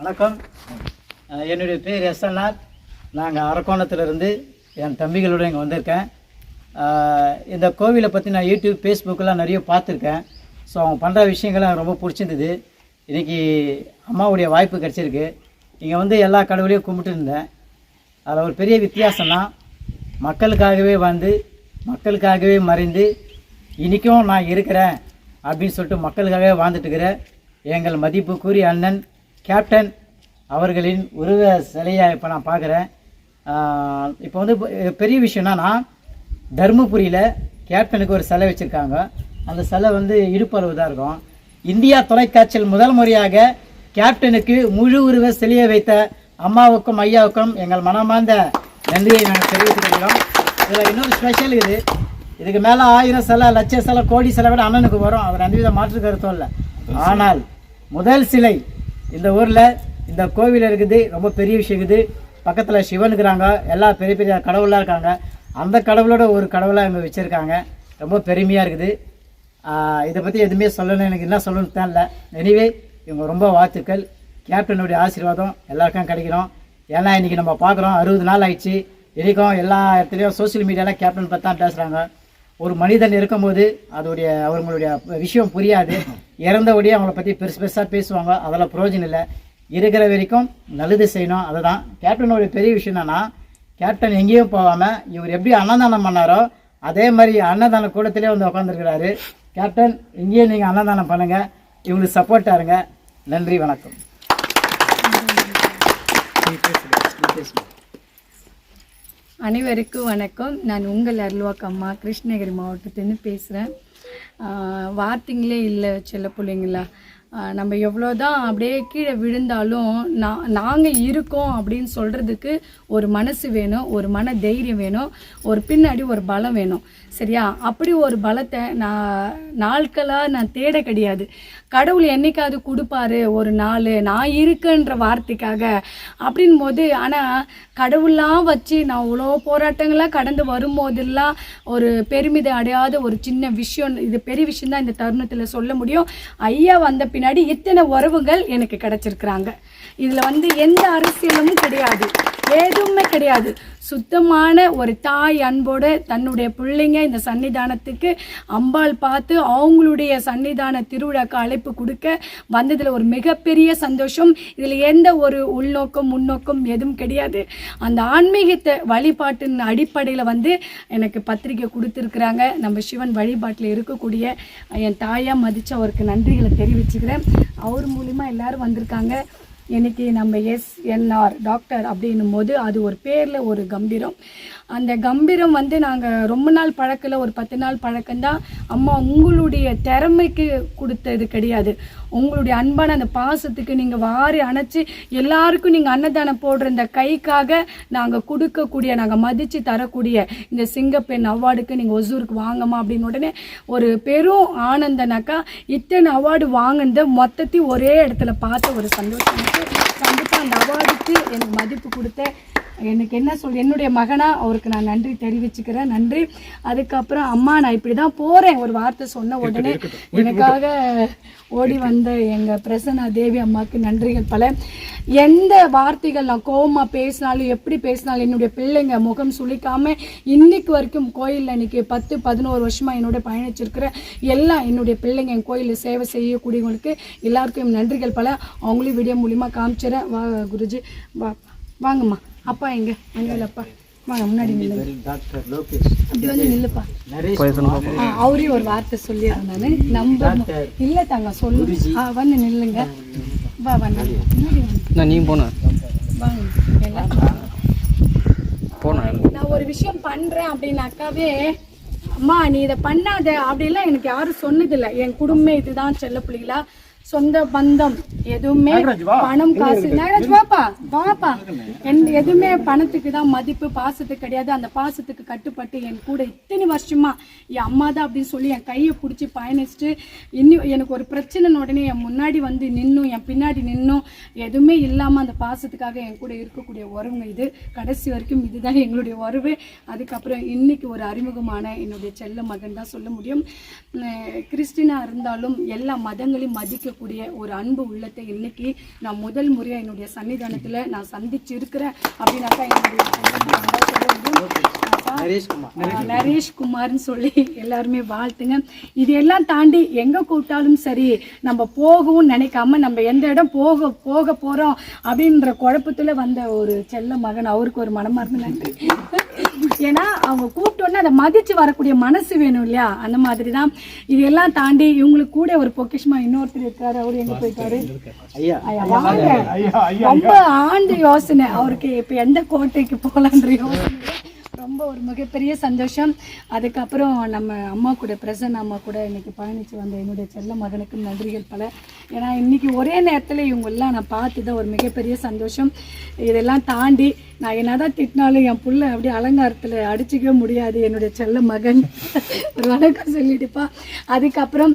வணக்கம். என்னுடைய பேர் எஸ்என்ஆர். நாங்கள் அரக்கோணத்திலிருந்து என் தம்பிகளோடு இங்கே வந்திருக்கேன். இந்த கோவிலை பற்றி நான் யூடியூப் ஃபேஸ்புக்கெலாம் நிறைய பார்த்துருக்கேன். ஸோ அவங்க பண்ணுற விஷயங்கள்லாம் எனக்கு ரொம்ப பிடிச்சிருந்தது. இன்றைக்கி அம்மாவுடைய வாய்ப்பு கிடச்சிருக்கு. இங்கே வந்து எல்லா கடவுளையும் கும்பிட்டு இருந்தேன். அதில் ஒரு பெரிய வித்தியாசம்னா மக்களுக்காகவே வந்து மக்களுக்காகவே மறைந்து இன்றைக்கும் நான் இருக்கிறேன் அப்படின்னு சொல்லிட்டு மக்களுக்காகவே வாழ்ந்துட்டுருக்கிற எங்கள் மதிப்புக்குரிய அண்ணன் கேப்டன் அவர்களின் உருவ சிலையை இப்போ நான் பார்க்குறேன். இப்போ வந்து பெரிய விஷயம் என்னன்னா, தருமபுரியில் கேப்டனுக்கு ஒரு சிலை வச்சுருக்காங்க. அந்த சிலை வந்து இடுப்பளவு தான் இருக்கும். இந்தியா தொலைக்காட்சியில் முதல் முறையாக கேப்டனுக்கு முழு உருவ சிலையை வைத்த அம்மாவுக்கும் ஐயாவுக்கும் எங்கள் மனமார்ந்த நன்றியை நாங்கள் தெரிவித்துக்கிறோம். இதில் இன்னொரு ஸ்பெஷல் இருக்குது. இதுக்கு மேலே 1000 சிலை, லட்ச சிலை, கோடி சிலை விட அண்ணனுக்கு வரும். அவர் எந்தவித மாற்று கருத்தும் இல்லை. ஆனால் முதல் சிலை இந்த ஊரில் இந்த கோவில் இருக்குது. ரொம்ப பெரிய விஷயம் இருக்குது. பக்கத்தில் சிவன் இருக்கிறாங்க, எல்லா பெரிய பெரிய கடவுளாக இருக்காங்க. அந்த கடவுளோட ஒரு கடவுளாக இங்கே வச்சுருக்காங்க. ரொம்ப பெருமையாக இருக்குது. இதை பற்றி எதுவுமே சொல்லணும், எனக்கு என்ன சொல்லணும்னு தான் இல்லை. எனிவே இவங்க ரொம்ப வாழ்த்துக்கள். கேப்டனுடைய ஆசீர்வாதம் எல்லாருக்கும் கிடைக்கணும். ஏன்னா இன்றைக்கி நம்ம பார்க்குறோம் 60 நாள் ஆயிடுச்சு. இன்றைக்கும் எல்லா இடத்துலையும் சோசியல் மீடியாவில் கேப்டன் பற்றி தான் பேசுகிறாங்க. ஒரு மனிதன் இருக்கும்போது அவங்களுடைய விஷயம் புரியாது. இறந்தபடியே அவங்கள பற்றி பெருசாக பேசுவாங்க. அதெல்லாம் பிரயோஜனம் இல்லை. இருக்கிற வரைக்கும் நல்லது செய்யணும். அதுதான் கேப்டனுடைய பெரிய விஷயம். என்னன்னா, கேப்டன் எங்கேயும் போகாமல் இவர் எப்படி அன்னதானம் பண்ணாரோ அதே மாதிரி அன்னதான கூடத்திலே வந்து உட்காந்துருக்கிறாரு. கேப்டன், இங்கேயும் நீங்கள் அன்னதானம் பண்ணுங்கள். இவங்களுக்கு சப்போர்ட்டாக இருங்க. நன்றி, வணக்கம். அனைவருக்கும் வணக்கம். நான் உங்கள் அருள்வாக்கம்மா, கிருஷ்ணகிரி மாவட்டத்திலேருந்து பேசுகிறேன். வார்த்தைங்களே இல்லை செல்ல பிள்ளைங்களா. நம்ம எவ்வளோ தான் அப்படியே கீழே விழுந்தாலும் நாங்கள் இருக்கோம் அப்படின்னு சொல்கிறதுக்கு ஒரு மனசு வேணும், ஒரு மன தைரியம் வேணும், ஒரு பின்னாடி ஒரு பலம் வேணும். சரியா? அப்படி ஒரு பலத்தை நாட்களாக நான் தேட கிடையாது. கடவுள் என்னைக்காவது கொடுப்பாரு ஒரு நாள், நான் இருக்குன்ற வார்த்தைக்காக அப்படின் போது. ஆனால் கடவுளாக வச்சு நான் இவ்வளோ போராட்டங்களாக கடந்து வரும்போதெல்லாம் ஒரு பெருமிதம் அடையாத ஒரு சின்ன விஷயம், இது பெரிய விஷயந்தான் இந்த தருணத்தில் சொல்ல முடியும். ஐயா வந்த பின்னாடி இத்தனை உறவுகள் எனக்கு கிடைச்சிருக்கிறாங்க. இதில் வந்து எந்த அரசியலும் கிடையாது, எதுவுமே கிடையாது. சுத்தமான ஒரு தாய் அன்போடு தன்னுடைய பிள்ளைங்க இந்த சன்னிதானத்துக்கு அம்பாள் பார்த்து அவங்களுடைய சன்னிதான திருவிழாக்கு அழைப்பு கொடுக்க வந்ததில் ஒரு மிகப்பெரிய சந்தோஷம். இதில் எந்த ஒரு உள்நோக்கம் முன்னோக்கம் எதுவும் கிடையாது. அந்த ஆன்மீகத்தை வழிபாட்டின் அடிப்படையில் வந்து எனக்கு பத்திரிக்கை கொடுத்துருக்குறாங்க. நம்ம சிவன் வழிபாட்டில் இருக்கக்கூடிய என் தாயாக மதித்து அவருக்கு நன்றிகளை தெரிவிச்சுக்கிறேன். அவர் மூலிமா எல்லாரும் வந்திருக்காங்க. இன்றைக்கி நம்ம எஸ்என்ஆர் டாக்டர் அப்படின்னும் போது அது ஒரு பேரில் ஒரு கம்பீரம். அந்த கம்பீரம் வந்து நாங்கள் ரொம்ப நாள் பழக்கல, ஒரு 10 நாள் பழக்கம்தான். அம்மா உங்களுடைய திறமைக்கு கொடுத்தது கிடையாது, உங்களுடைய அன்பான அந்த பாசத்துக்கு நீங்கள் வாரி அணைச்சி எல்லாருக்கும் நீங்கள் அன்னதானம் போடுற இந்த கைக்காக நாங்கள் கொடுக்கக்கூடிய, நாங்கள் மதித்து தரக்கூடிய இந்த சிங்கப்பெண் அவார்டுக்கு நீங்கள் ஒசூருக்கு வாங்கம்மா அப்படின்னு உடனே ஒரு பெரும் ஆனந்தனாக்கா. இத்தனை அவார்டு வாங்கினத மொத்தத்தையும் ஒரே இடத்துல பார்த்த ஒரு சந்தோஷம். கண்டிப்பாக அந்த அவார்டுக்கு எனக்கு மதிப்பு கொடுத்த எனக்கு என்ன என்னுடைய மகனாக அவருக்கு நான் நன்றி தெரிவிச்சுக்கிறேன். நன்றி. அதுக்கப்புறம் அம்மா நான் இப்படி தான் போகிறேன் ஒரு வார்த்தை சொன்ன உடனே எனக்காக ஓடி வந்த எங்கள் பிரசன்னா தேவி அம்மாவுக்கு நன்றிகள் பல. எந்த வார்த்தைகள் நான் கோவமாக பேசினாலும் எப்படி பேசினாலும் என்னுடைய பிள்ளைங்க முகம் சுளிக்காமல் இன்னைக்கு வரைக்கும் கோயிலில் இன்றைக்கி 10-11 வருஷமாக என்னோட பயணிச்சிருக்கிற எல்லாம் என்னுடைய பிள்ளைங்க என் கோயிலில் சேவை செய்யக்கூடியவங்களுக்கு எல்லாருக்கும் நன்றிகள் பல. அவங்களையும் வீடியோ மூலிமா காமிச்சிடறேன். வா குருஜி, வாங்கம்மா. அப்பா எங்க அப்பா வாங்க முன்னாடி நில்லுங்க. அப்படி வந்து நில்லுப்பா. அவரையும் ஒரு வார்த்தை சொல்லிடுறேன் நான். நம்ப இல்லை தாங்க சொல்லு. வந்து நில்லுங்க. வா வந்து நீ போன நான் ஒரு விஷயம் பண்றேன் அப்படின்னாக்காவே அம்மா நீ இதை பண்ணாத அப்படிலாம் எனக்கு யாரும் சொன்னதில்லை. என் குடும்பம் இதுதான் செல்ல பிள்ளைகளா. சொந்த பந்தம் எதுவுமே பணம் காசு வாப்பா எதுவுமே பணத்துக்கு தான் மதிப்பு, பாசத்துக்கு கிடையாது. அந்த பாசத்துக்கு கட்டுப்பட்டு என் கூட இத்தனை வருஷமா என் அம்மா தான் அப்படின்னு சொல்லி என் கையை பிடிச்சி பயணிச்சுட்டு இன்னும் எனக்கு ஒரு பிரச்சனை உடனே என் முன்னாடி வந்து நின்னும் என் பின்னாடி நின்னும் எதுவுமே இல்லாமல் அந்த பாசத்துக்காக என் கூட இருக்கக்கூடிய உறவுங்க இது. கடைசி வரைக்கும் இதுதான் எங்களுடைய உறவு. அதுக்கப்புறம் இன்னைக்கு ஒரு அறிமுகமான என்னுடைய செல்ல மகன் தான் சொல்ல முடியும். கிறிஸ்டினா இருந்தாலும் எல்லா மதங்களையும் மதிக்க நேசிக்கக்கூடிய ஒரு அன்பு உள்ளத்தை இன்னைக்கு நான் முதல் முறையாக என்னுடைய சன்னிதானத்தில் நான் சந்திச்சு இருக்கிறேன் அப்படின்னாக்கா நரேஷ்குமார்னு சொல்லி எல்லாருமே வாழ்த்துங்க. இது எல்லாம் தாண்டி எங்கே கூப்பிட்டாலும் சரி நம்ம போகவும் நினைக்காம நம்ம எந்த இடம் போக போகிறோம் அப்படின்ற குழப்பத்தில் வந்த ஒரு செல்ல மகன், அவருக்கு ஒரு மனமார்ந்த நன்றி. ஏன்னா அவங்க கூப்பிட்டோன்னே அதை மதித்து வரக்கூடிய மனசு வேணும் இல்லையா, அந்த மாதிரி தான். இதெல்லாம் தாண்டி இவங்களுக்கு கூட ஒரு பொக்கிஷமாக இன்னொருத்தர் இருக்காரு. அவர் எங்கே போயிட்டாரு? ரொம்ப ஆண்டு யோசனை அவருக்கு, இப்போ எந்த கோட்டைக்கு போகலான்ற யோசனை. ரொம்ப ஒரு மிகப்பெரிய சந்தோஷம். அதுக்கப்புறம் நம்ம அம்மா கூட, பிரசன்ன அம்மா கூட இன்னைக்கு பயணித்து வந்த என்னுடைய செல்ல மகனுக்கு நன்றிகள் பல. ஏன்னா இன்னைக்கு ஒரே நேரத்தில் இவங்கெல்லாம் நான் பார்த்து தான் ஒரு மிகப்பெரிய சந்தோஷம். இதெல்லாம் தாண்டி நான் என்னதான் திட்டினாலும் என் புள்ள அப்படியே அலங்காரத்தில் அடிச்சிக்கவே முடியாது. என்னுடைய செல்ல மகன் ஒரு வணக்கம் சொல்லிட்டுப்பா. அதுக்கப்புறம்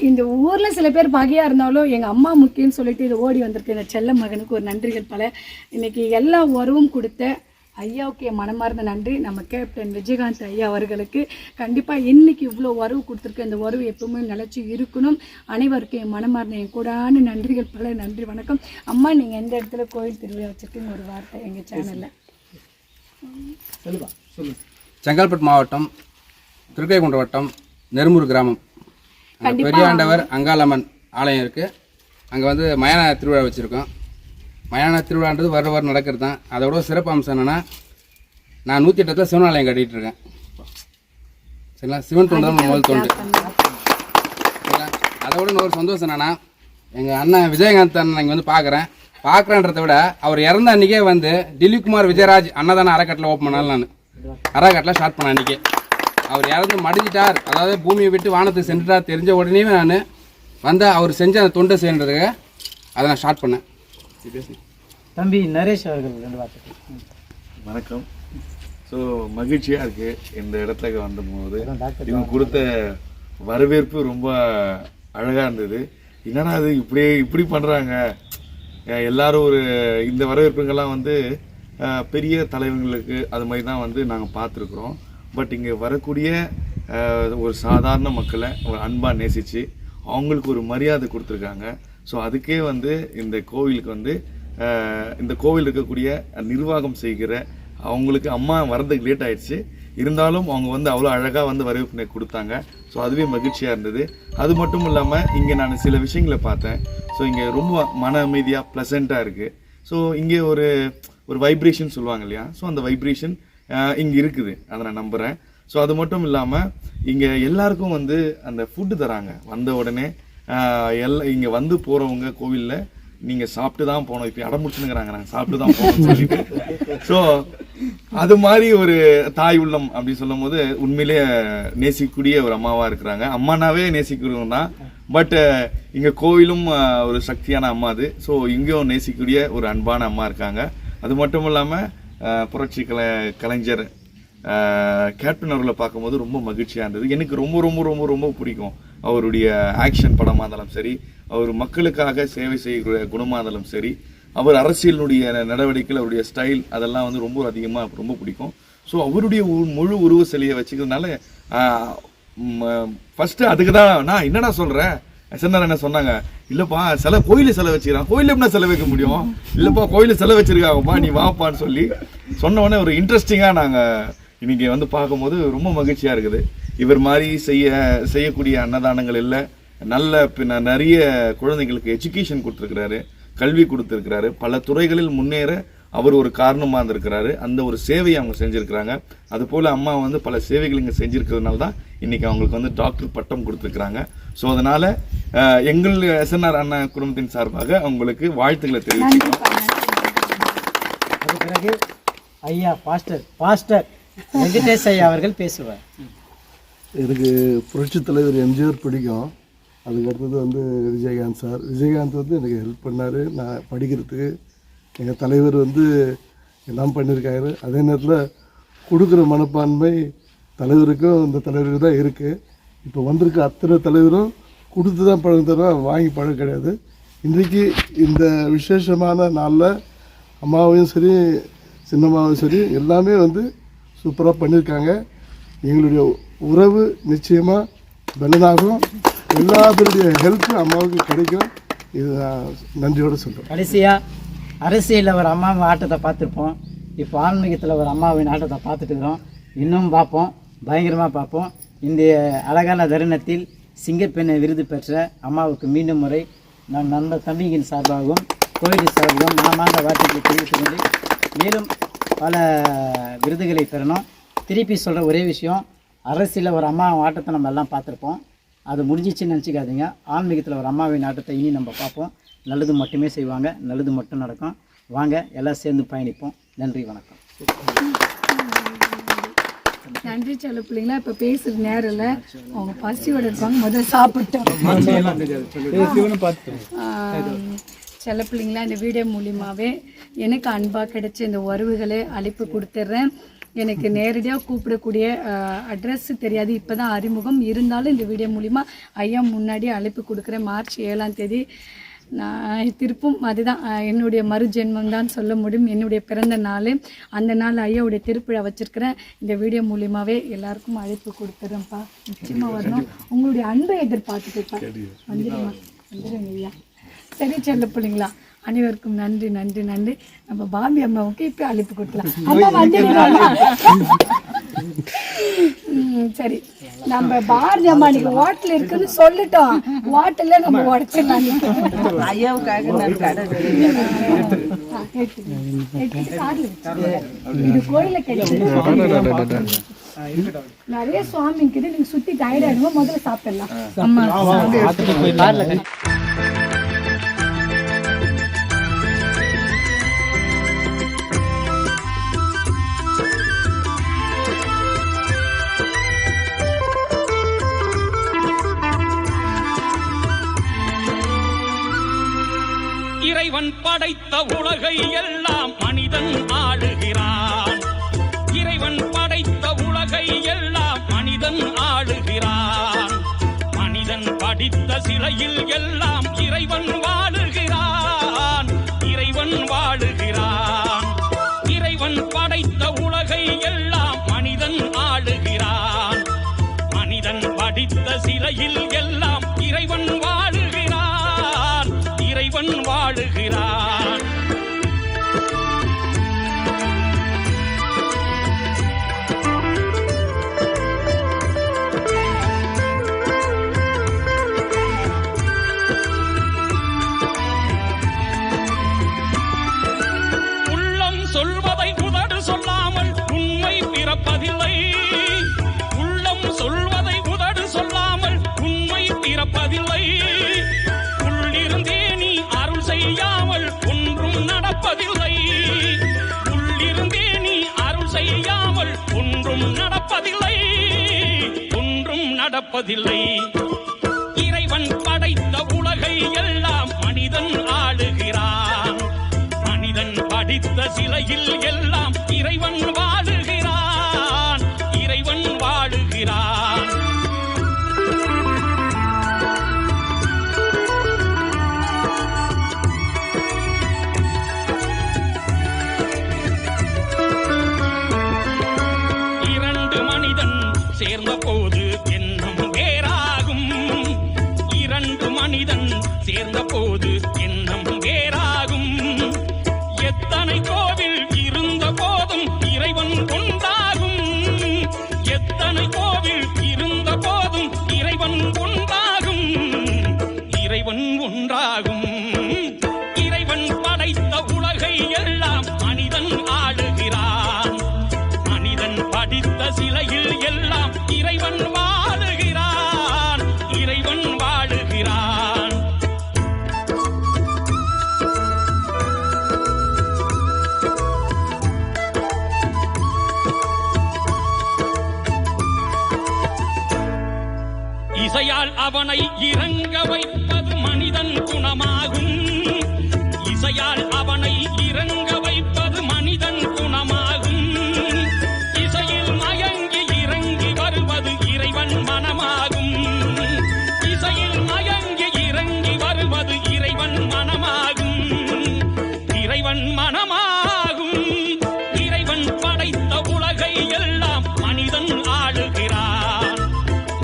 இந்த ஊரில் சில பேர் பகையாக இருந்தாலும் எங்கள் அம்மா முக்கியம்னு சொல்லிட்டு இது ஓடி வந்திருக்கு இந்த செல்ல மகனுக்கு ஒரு நன்றிகள் பல. இன்னைக்கு எல்லா உறவும் கொடுத்த ஐயாவுக்கு என் மனமார்ந்த நன்றி. நம்ம கேப்டன் விஜயகாந்த் ஐயா அவர்களுக்கு கண்டிப்பாக இன்னைக்கு இவ்வளோ உறவு கொடுத்துருக்கு. அந்த உறவு எப்பவுமே நிலச்சி இருக்கணும். அனைவருக்கும் என் மனமார்ந்த என் கூடான நன்றிகள் பல. நன்றி, வணக்கம். அம்மா, நீங்கள் எந்த இடத்துல கோயில் திருவிழா வச்சுருக்கீங்க ஒரு வார்த்தை எங்கள் சேனலில் செங்கல்பட்டு மாவட்டம் திருக்கைக்குன்றம் வட்டம் நெருமூர் கிராமம் பெரியாண்டவர் அங்காளம்மன் ஆலயம் இருக்குது. அங்கே வந்து மயான திருவிழா வச்சுருக்கோம். மயான திருவிழான்றது வருடம் நடக்கிறது தான். அதோட சிறப்பு அம்சம் என்னென்னா, நான் 108 சிவன் ஆலயம் கட்டிகிட்டு இருக்கேன். சரிங்களா, சிவன் தொண்டு தான் முதல் தொண்டு. சரிங்களா, அதோட இன்னொரு சந்தோஷம் என்னென்னா, எங்கள் அண்ணன் விஜயகாந்த் அண்ணன் இங்கே வந்து பார்க்குறேன்றதை விட அவர் இறந்த அன்றைக்கே வந்து திலீப்குமார் விஜயராஜ் அன்னதான அறக்கட்டளை ஓப்பன் பண்ணாலும் நான் அறக்கட்டளை ஸ்டார்ட் பண்ணேன். அன்றைக்கி அவர் இறந்து மடிஞ்சிட்டார், அதாவது பூமியை விட்டு வானத்துக்கு சென்றுட்டார் தெரிஞ்ச உடனே நான் வந்து அவர் செஞ்ச அந்த தொண்டை செய்யறதுக்கு அதை நான் ஸ்டார்ட் பண்ணேன். தம்பி நரேஷ் அவர்கள் 2 வார்த்தை. வணக்கம். ஸோ மகிழ்ச்சியாக இருக்குது இந்த இடத்துக்கு வந்தபோது. இவங்க கொடுத்த வரவேற்பு ரொம்ப அழகாக இருந்தது. என்னடா அது இப்படி பண்ணுறாங்க எல்லாரும். ஒரு இந்த வரவேற்புங்கள்லாம் வந்து பெரிய தலைவர்களுக்கு அது மாதிரி தான் வந்து நாங்கள் பார்த்துருக்குறோம். பட் இங்கே வரக்கூடிய ஒரு சாதாரண மக்களை ஒரு அன்பாக நேசித்து அவங்களுக்கு ஒரு மரியாதை கொடுத்துருக்காங்க. ஸோ அதுக்கே வந்து இந்த கோவிலுக்கு வந்து இந்த கோவில் இருக்கக்கூடிய நிர்வாகம் செய்கிற அவங்களுக்கு அம்மா வரதுக்கு லேட் ஆயிடுச்சு, இருந்தாலும் அவங்க வந்து அவ்வளோ அழகாக வந்து வரவேற்பு கொடுத்தாங்க. ஸோ அதுவே மகிழ்ச்சியாக இருந்தது. அது மட்டும் இல்லாமல் இங்கே நான் சில விஷயங்களை பார்த்தேன். ஸோ இங்கே ரொம்ப மன அமைதியாக ப்ளசண்ட்டாக இருக்குது. ஸோ இங்கே ஒரு வைப்ரேஷன் சொல்லுவாங்க இல்லையா, ஸோ அந்த வைப்ரேஷன் இங்கே இருக்குது, அதை நான் நம்புகிறேன். ஸோ அது மட்டும் இல்லாமல் இங்கே எல்லாருக்கும் வந்து அந்த ஃபுட்டு தராங்க. வந்த உடனே இங்கே வந்து போகிறவங்க கோவிலில் நீங்கள் சாப்பிட்டு தான் போகணும், இப்போ அடம்பிடிச்சுனுங்கிறாங்க நாங்கள் சாப்பிட்டு தான் போகணும்னு சொல்லிட்டு. ஸோ அது மாதிரி ஒரு தாய் உள்ளம் அப்படி சொல்லும் போது உண்மையிலே நேசிக்கக்கூடிய ஒரு அம்மாவாக இருக்கிறாங்க. அம்மானாவே நேசிக்கிறவங்க தான். பட் இங்கே கோவிலும் ஒரு சக்தியான அம்மா அது. ஸோ இங்கேயும் நேசிக்கக்கூடிய ஒரு அன்பான அம்மா இருக்காங்க. அது மட்டும் இல்லாமல் புரட்சி கலைஞர் கேப்டன் அவர்களை பார்க்கும்போது ரொம்ப மகிழ்ச்சியாக இருந்தது. எனக்கு ரொம்ப ரொம்ப ரொம்ப ரொம்ப பிடிக்கும் அவருடைய ஆக்ஷன் படமாக இருந்தாலும் சரி, அவர் மக்களுக்காக சேவை செய்கிற குணமாக இருந்தாலும் சரி, அவர் அரசியலுடைய நடவடிக்கைகள், அவருடைய ஸ்டைல் அதெல்லாம் வந்து ரொம்ப அதிகமாக ரொம்ப பிடிக்கும். ஸோ அவருடைய முழு உருவ சிலையை வச்சுக்கிறதுனால ஃபஸ்ட்டு அதுக்கு தான் நான் என்னடா சொல்கிறேன். சென்னார் என்ன சொன்னாங்க, இல்லைப்பா கோயிலில் செலவு வச்சுக்கிறான், கோயிலில் எப்படின்னா செலவு வைக்க முடியும், இல்லைப்பா கோயிலில் செலவு வச்சுருக்காங்கப்பா நீ வாப்பான்னு சொல்லி சொன்ன உடனே ஒரு இன்ட்ரெஸ்டிங்காக நாங்கள் இன்றைக்கி வந்து பார்க்கும்போது ரொம்ப மகிழ்ச்சியாக இருக்குது. இவர் மாதிரி செய்யக்கூடிய அன்னதானங்கள் இல்லை, நிறைய குழந்தைங்களுக்கு எஜுகேஷன் கொடுத்துருக்கிறாரு, கல்வி கொடுத்துருக்கிறாரு, பல துறைகளில் முன்னேற அவர் ஒரு காரணமாக இருந்திருக்கிறாரு. அந்த ஒரு சேவையை அவங்க செஞ்சுருக்கிறாங்க. அதுபோல் அம்மா வந்து பல சேவைகள் இங்கே செஞ்சுருக்கிறதுனால தான் இன்றைக்கி அவங்களுக்கு வந்து டாக்டர் பட்டம் கொடுத்துருக்குறாங்க. ஸோ அதனால் எங்கள் எஸ்என்ஆர் அண்ணா குடும்பத்தின் சார்பாக அவங்களுக்கு வாழ்த்துக்களை தெரிவிச்சுக்கிறோம். அது பிறகு ஐயா பாஸ்டர் வெங்கடேஷ் ஐயா அவர்கள் பேசுவார். எனக்கு புரட்சித் தலைவர் எம்ஜிஆர் பிடிக்கும். அதுக்கடுத்தது வந்து விஜயகாந்த் சார். விஜயகாந்த் வந்து எனக்கு ஹெல்ப் பண்ணார் நான் படிக்கிறதுக்கு. எங்கள் தலைவர் வந்து எல்லாம் பண்ணியிருக்காரு. அதே நேரத்தில் கொடுக்குற மனப்பான்மை தலைவருக்கும் இந்த தலைவருக்கு தான் இருக்குது. இப்போ வந்திருக்க அத்தனை தலைவரும் கொடுத்து தான் பழம் தருவோம், வாங்கி பழம் கிடையாது. இன்றைக்கி இந்த விசேஷமான நாளில் அம்மாவையும் சரி சின்னம்மாவும் சரி எல்லாமே வந்து சூப்பராக பண்ணியிருக்காங்க. எங்களுடைய உறவு நிச்சயமாக பலனாகும். எல்லாத்துடைய ஹெல்ப்பும் அம்மாவுக்கு கிடைக்கும். இது நான் நன்றியோடு சொல்கிறேன். கடைசியாக அரசியலில் ஒரு அம்மாவின் ஆட்டத்தை பார்த்துருப்போம். இப்போ ஆன்மீகத்தில் ஒரு அம்மாவின் ஆட்டத்தை பார்த்துட்டு இருக்கிறோம். இன்னும் பார்ப்போம், பயங்கரமாக பார்ப்போம். இந்த அழகான தருணத்தில் சிங்கப்பெண்ணை விருது பெற்ற அம்மாவுக்கு மீண்டும் முறை நான் நண்பர் தம்பியின் சார்பாகவும் கோயில் சார்பாகவும் மனமார்ந்த வாழ்த்துக்களை தெரிவித்துக் கொண்டு மேலும் பல விருதுகளை பெறணும். திருப்பி சொல்கிற ஒரே விஷயம், அரசியலில் ஒரு அம்மாவின் ஆட்டத்தை நம்ம எல்லாம் பார்த்துருப்போம். அது முடிஞ்சிச்சுன்னு நினச்சிக்காதீங்க. ஆன்மீகத்தில் ஒரு அம்மாவின் ஆட்டத்தை இனி நம்ம பார்ப்போம். நல்லது மட்டுமே செய்வாங்க, நல்லது மட்டும் நடக்கும். வாங்க எல்லாம் சேர்ந்து பயணிப்போம். நன்றி, வணக்கம். நன்றி செல்ல பிள்ளைங்களா. இப்போ பேசுகிற நேரம் இல்லை, அவங்க பசியோடு இருப்பாங்க. முதல்ல சாப்பிட்டோம். செல்ல பிள்ளைங்களா, இந்த வீடியோ மூலியமாகவே எனக்கு அன்பாக கிடைச்ச இந்த உறவுகளை அழைப்பு கொடுத்துட்றேன். எனக்கு நேரடியாக கூப்பிடக்கூடிய அட்ரஸ் தெரியாது, இப்போ தான் அறிமுகம். இருந்தாலும் இந்த வீடியோ மூலிமா ஐயா முன்னாடி அழைப்பு கொடுக்குறேன். மார்ச் 7ஆம் தேதி நான் திருப்பும் அதுதான் என்னுடைய மறுஜென்மம் தான் சொல்ல முடியும். என்னுடைய பிறந்த நாள், அந்த நாள் ஐயாவுடைய திருப்பிழா வச்சுருக்கிறேன். இந்த வீடியோ மூலியமாகவே எல்லாருக்கும் அழைப்பு கொடுத்துட்றேன்ப்பா. நிச்சயமாக வரணும். உங்களுடைய அன்பை எதிர்பார்த்துட்டுப்பா. வந்துடுங்க ஐயா. சரி செல்ல பிள்ளைங்களா, அனைவருக்கும் நன்றி நன்றி நன்றி. நம்ம பாபி அம்மாவுக்கு இப்போ அழைப்பு கொடுக்கலாம். அம்மா வந்துடுங்களா? சரி, நம்ம பாரதி அம்மா இன்னைக்கு ஹோட்டல் இருக்குன்னு சொல்லிட்டோம். ஹோட்டல்ல நம்ம உடச்சிடலாம். இது கோயில கிடையாது. நிறைய சுவாமி கிட்ட நீங்க சுத்தி டயர்ட் ஆயிடுவோம். முதல்ல சாப்பிடலாம். அம்மா இறைவன் படைத்த உலகை எல்லாம் மனிதன் ஆளுகிறான். இறைவன் படைத்த உலகை எல்லாம் மனிதன் ஆளுகிறான். மனிதன் படித்த சிலையில் எல்லாம் இறைவன் வாழுகிறான். இறைவன் வாழுகிறான். இறைவன் படைத்த உலகை எல்லாம் மனிதன் ஆளுகிறான். மனிதன் படித்த சிலையில் எல்லாம் இறைவன் வாழுகிறான். இறைவன் வாழுகிறான். உள்ளம் சொல்வதை உதடு சொல்லாமல் உண்மை பிறப்பதில்லை. உள்ளம் சொல்வதை உதடு சொல்லாமல் உண்மை பிறப்பதில்லை. உள்ளிருந்தே நீ அருள் செய்யாமல் ஒன்றும் நடப்பதில்லை. உள்ளிருந்தே நீ அருள் செய்யாமல் ஒன்றும் நடப்பதில்லை. ஒன்றும் நடப்பதில்லை. இறைவன் படைத்த உலகை எல்லாம் மனிதன் ஆளுகிறான். மனிதன் படித்த சிலையில் எல்லாம் இறைவன் வாழுகிறான். இறைவன் வாழுகிறான். சேர்ந்த போது எண்ணம் வேறாகும். இரண்டு மனிதன் சேர்ந்த போது எண்ணம் வேறாகும். எத்தனை கோவில் இருந்த போதும் இறைவன் ஒன்றாகும். எத்தனை கோவில் இருந்த போதும் இறைவன் ஒன்றாகும். இறைவன் ஒன்றாகும். இறைவன் படைத்த உலகை எல்லாம் மனிதன் ஆளுகிறான். மனிதன் படித்த சிலையில் எல்லாம் இறைவன் வாழுகிறான். இறைவன் வாழுகிறான். இசையால் அவனை இறங்க வைப்பது மனிதன் குணமாகும். இசையால் அவனை இறங்க வைப்பது மனிதன் குணமாகும். இசையில் மயங்கி இறங்கி வருவது இறைவன் மனமாகும். இசையில் மயங்கி இறங்கி வருவது இறைவன் மனமாகும். இறைவன் மனமாகும். இறைவன் படைத்த உலகை எல்லாம் மனிதன் ஆளுகிறான்.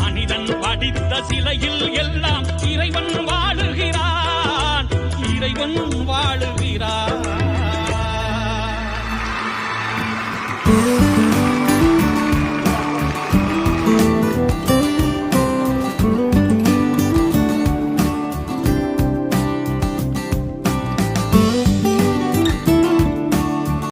மனிதன் படித்த சில நிலையில் எல்லாம் இறைவன் வாழுகிறான், இறைவன் வாழுகிறான்.